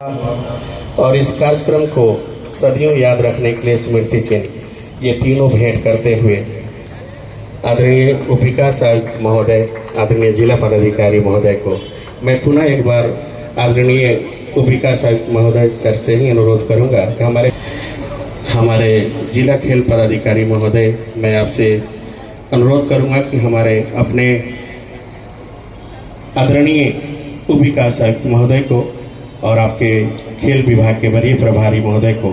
और इस कार्यक्रम को सदियों याद रखने के लिए स्मृति चिन्ह ये तीनों भेंट करते हुए आदरणीय उप विकास आयुक्त महोदय, आदरणीय जिला पदाधिकारी महोदय को मैं पुनः एक बार आदरणीय उप विकास आयुक्त महोदय सर से ही अनुरोध करूंगा कि हमारे जिला खेल पदाधिकारी महोदय, मैं आपसे अनुरोध करूंगा कि हमारे अपने आदरणीय उप विकास आयुक्त महोदय को और आपके खेल विभाग के वरीय प्रभारी महोदय को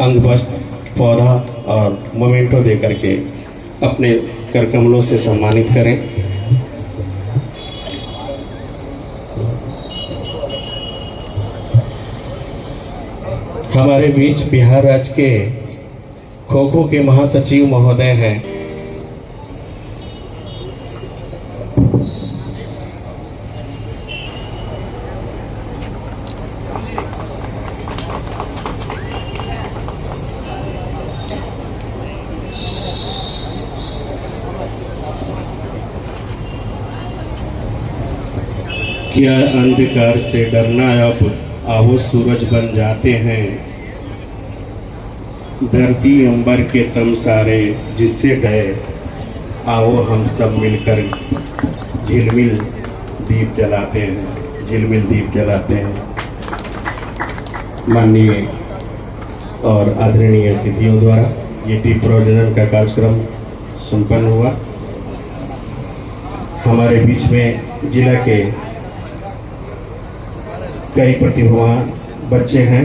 अंग वस्त्र, पौधा और मोमेंटो दे करके अपने करकमलों से सम्मानित करें। हमारे बीच बिहार राज्य के खो खो के महासचिव महोदय हैं क्या अंधकार से डरना, अब आओ सूरज बन जाते हैं। धरती अंबर के तम सारे जिससे गए, आओ हम सब मिलकर झिलमिल दीप जलाते हैं, झिलमिल दीप जलाते हैं। माननीय और आदरणीय अतिथियों द्वारा ये दीप प्रज्वलन का कार्यक्रम संपन्न हुआ। हमारे बीच में जिला के कई प्रतिभावान बच्चे हैं।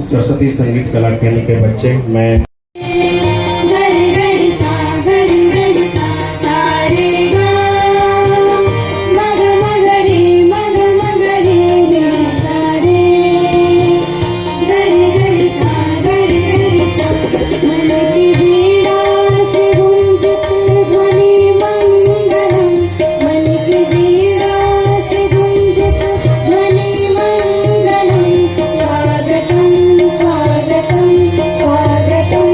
सरस्वती संगीत कला केंद्र के बच्चे, मैं स्वागतम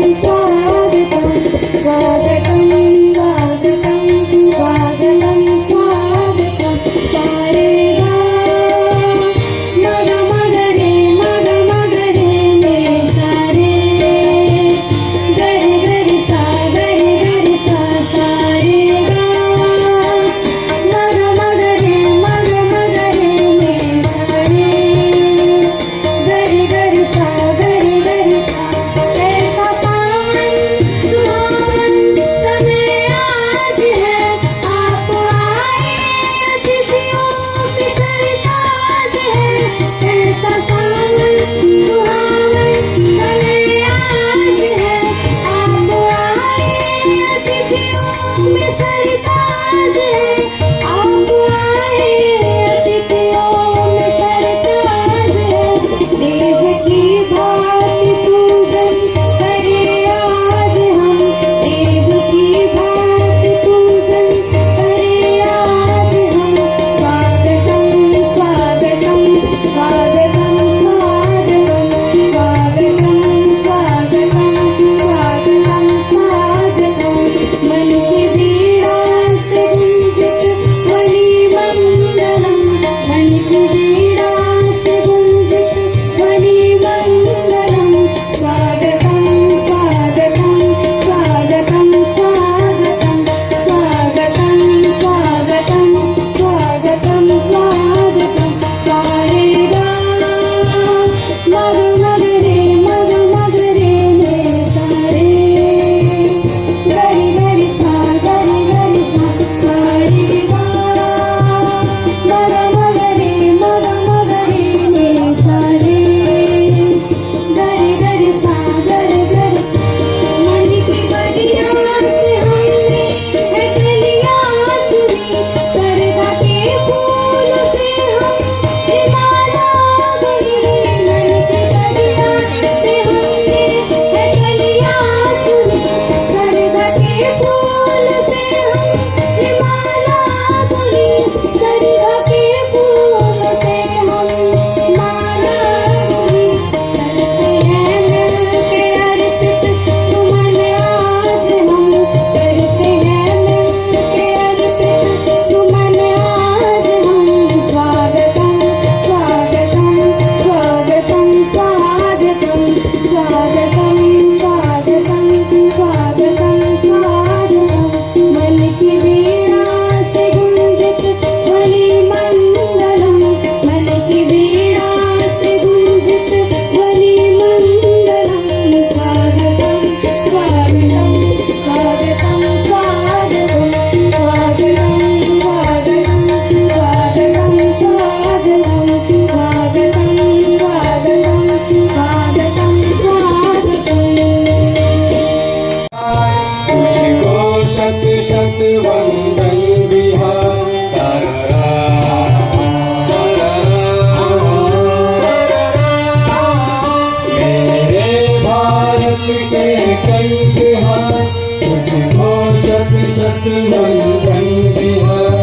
वंदन बिहार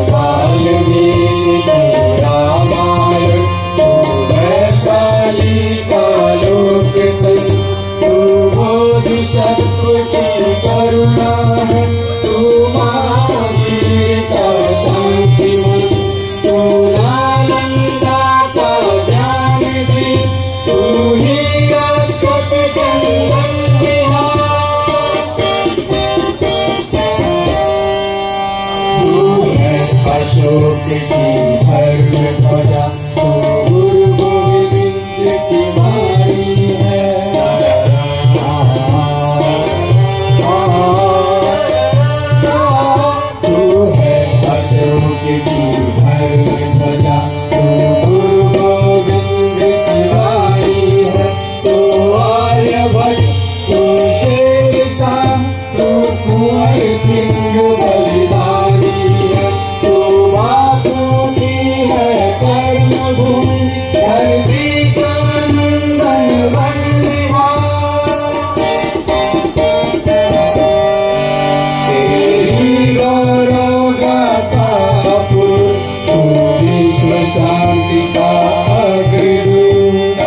बाल में रामाल तू वैशाली कालोक तू बोध सत्व की करुणा है तू महावीर का शांति तू नालंदा का ज्ञान दे तू ही रक्षक चंदन अशोक की धर्म ध्वजा तू गुरु गोविंद की वाणी है तू है अशोक की धर्म ध्वजा तू गुरु गोविंद की वाणी है तू आर्यभट्ट तू शेर शाह तू कुंवर सिंह बलिदानी है तू बातों की है कर्मभूमि धरती का नंदन वन विहार तेरी गौरव गाथा पुर तू विश्व शांति का अग्रदूत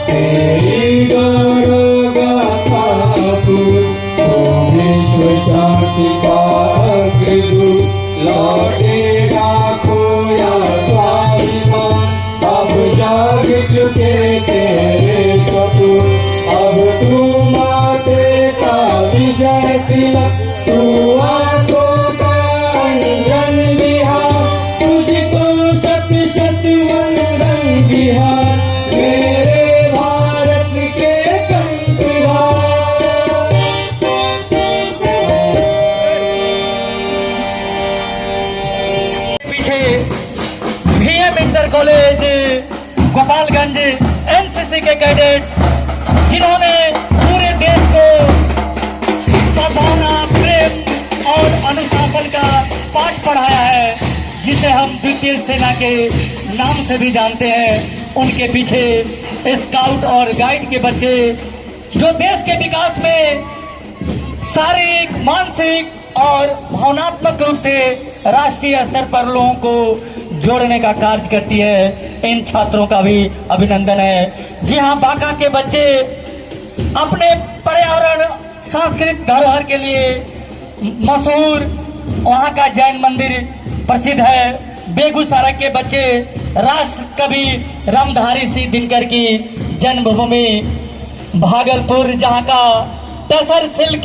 तेरी गौरव गाथा पुर तू विश्व शांति का अग्रदूत लौटेगा खोया स्वाभिमान अब जाग चुके तेरे सपूत अब तू माते का विजय तिलक तू आंखों का अंजन बिहार तुझको शत शत वंदन बिहार मेरे भारत के कंकड़हार पीछे VM inter college Gopalganj NCC के कैडेट जिन्होंने पूरे देश को सद्भावना प्रेम और अनुशासन का पाठ पढ़ाया है, जिसे हम द्वितीय सेना के नाम से भी जानते हैं। उनके पीछे स्काउट और गाइड के बच्चे जो देश के विकास में शारीरिक मानसिक और भावनात्मक रूप से राष्ट्रीय स्तर पर लोगों को जोड़ने का कार्य करती है, इन छात्रों का भी अभिनंदन है। जी हाँ, बांका के बच्चे अपने पर्यावरण सांस्कृतिक धरोहर के लिए मशहूर, वहाँ का जैन मंदिर प्रसिद्ध है। बेगूसराय के बच्चे राष्ट्र कवि रामधारी सिंह दिनकर की जन्मभूमि भागलपुर, जहाँ का तसर सिल्क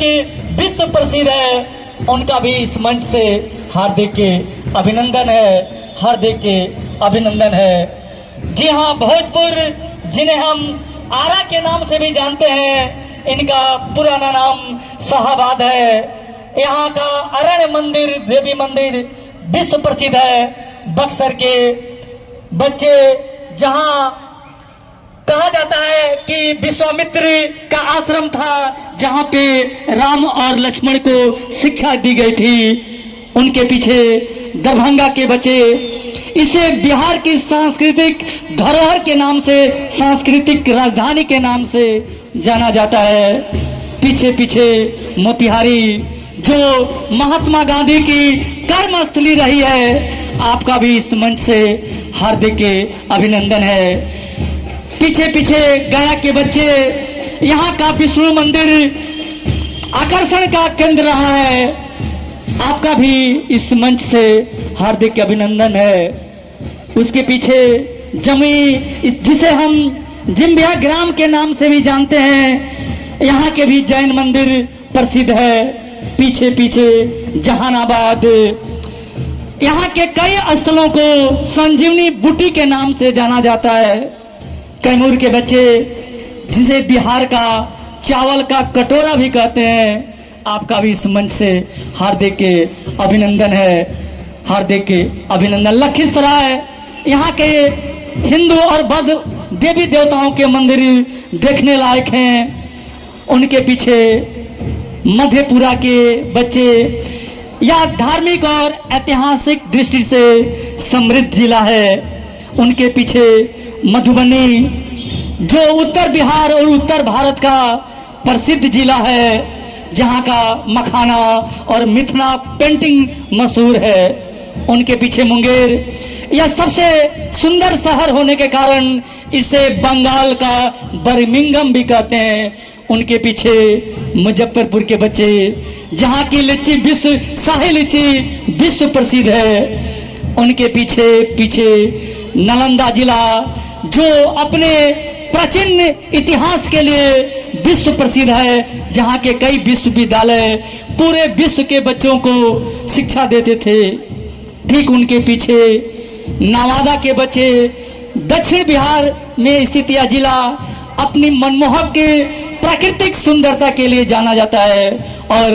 विश्व प्रसिद्ध है, उनका भी इस मंच से हार्दिक अभिनंदन है, हार्दिक अभिनंदन है। जी हाँ, भोजपुर जिन्हें हम आरा के नाम से भी जानते हैं, इनका पुराना नाम शाहाबाद है। यहाँ का अरण्य मंदिर, देवी मंदिर विश्व प्रसिद्ध है। बक्सर के बच्चे, जहाँ कहा जाता है कि विश्वामित्र का आश्रम था, जहाँ पे राम और लक्ष्मण को शिक्षा दी गई थी, उनके पीछे दरभंगा के बच्चे, इसे बिहार की सांस्कृतिक धरोहर के नाम से, सांस्कृतिक राजधानी के नाम से जाना जाता है। पीछे पीछे मोतिहारी, जो महात्मा गांधी की कर्मस्थली रही है, आपका भी इस मंच से हार्दिक अभिनंदन है। पीछे पीछे गया के बच्चे, यहाँ का विष्णु मंदिर आकर्षण का केंद्र रहा है, आपका भी इस मंच से हार्दिक अभिनंदन है। उसके पीछे जमी, जिसे हम जिम्बिया ग्राम के नाम से भी जानते हैं, यहाँ के भी जैन मंदिर प्रसिद्ध है। पीछे पीछे जहानाबाद, यहाँ के कई स्थलों को संजीवनी बूटी के नाम से जाना जाता है। कैमूर के बच्चे, जिसे बिहार का चावल का कटोरा भी कहते हैं, आपका भी इस मंच से हार्दिक अभिनंदन है, हार्दिक अभिनंदन। लखीसराय, यहाँ के हिंदू और बौद्ध देवी देवताओं के मंदिर देखने लायक हैं। उनके पीछे मधेपुरा के बच्चे, यह धार्मिक और ऐतिहासिक दृष्टि से समृद्ध जिला है। उनके पीछे मधुबनी, जो उत्तर बिहार और उत्तर भारत का प्रसिद्ध जिला है, जहाँ का मखाना और मिथिला पेंटिंग मशहूर है। उनके पीछे मुंगेर, यह सबसे सुंदर शहर होने के कारण इसे बंगाल का बर्मिंघम भी कहते हैं। उनके पीछे मुजफ्फरपुर के बच्चे, जहाँ की लीची विश्व शाही लीची विश्व प्रसिद्ध है। उनके पीछे नालंदा जिला, जो अपने प्राचीन इतिहास के लिए विश्व प्रसिद्ध है, जहाँ के कई विश्वविद्यालय पूरे विश्व के बच्चों को शिक्षा देते थे। ठीक उनके पीछे नवादा के बच्चे, दक्षिण बिहार में स्थित यह जिला अपनी मनमोहक के प्राकृतिक सुंदरता के लिए जाना जाता है। और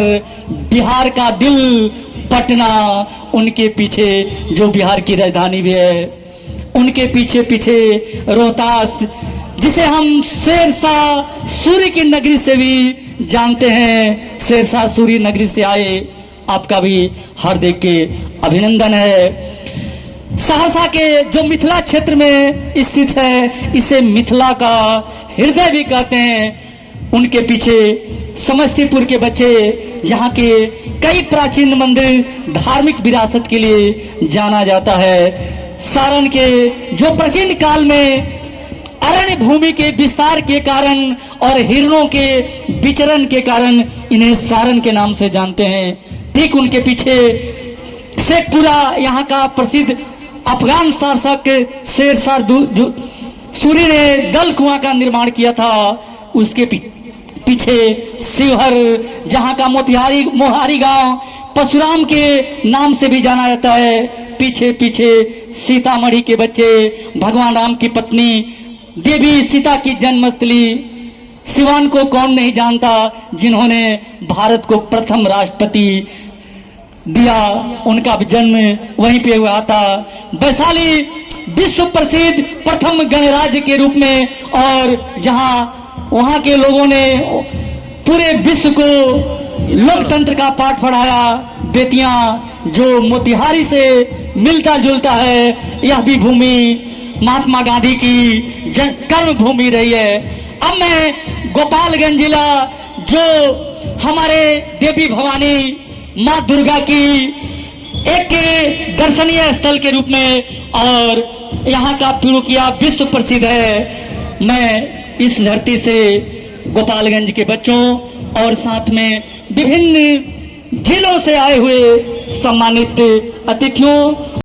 बिहार का दिल पटना, उनके पीछे जो बिहार की राजधानी भी है। उनके पीछे रोहतास, जिसे हम शेरशाह सूरी की नगरी से भी जानते हैं। शेरशाह सूरी नगरी से आए, आपका भी हार्दिक के अभिनंदन है। सहरसा के जो मिथिला क्षेत्र में स्थित है, इसे मिथिला का हृदय भी कहते हैं। उनके पीछे समस्तीपुर के बच्चे, जहाँ के कई प्राचीन मंदिर धार्मिक विरासत के लिए जाना जाता है। सारण के जो प्राचीन काल में अरण्य भूमि के विस्तार के कारण और हिरणों के विचरण के कारण इन्हें सारण के नाम से जानते हैं। ठीक उनके पीछे शेखपुरा, यहाँ का प्रसिद्ध अफगान शासक शेरशाह सूरी ने दल कुआं का निर्माण किया था। उसके पीछे शिवहर, जहाँ का मोहारी गांव परशुराम के नाम से भी जाना जाता है। पीछे सीतामढ़ी के बच्चे, भगवान राम की पत्नी देवी सीता की जन्मस्थली सिवान को कौन नहीं जानता, जिन्होंने भारत को प्रथम राष्ट्रपति दिया। उनका जन्म वहीं पे हुआ था। वैशाली विश्व प्रसिद्ध प्रथम गणराज्य के रूप में, और जहां वहां के लोगों ने पूरे विश्व को लोकतंत्र का पाठ पढ़ाया। बेतियां, जो मोतिहारी से मिलता जुलता है, यह भी भूमि महात्मा गांधी की कर्म भूमि रही है। अब मैं गोपालगंज जिला, जो हमारे देवी भवानी माँ दुर्गा की एक दर्शनीय स्थल के रूप में और यहाँ का पिरुकिया विश्व प्रसिद्ध है, मैं इस धरती से गोपालगंज के बच्चों और साथ में विभिन्न जिलों से आए हुए सम्मानित अतिथियों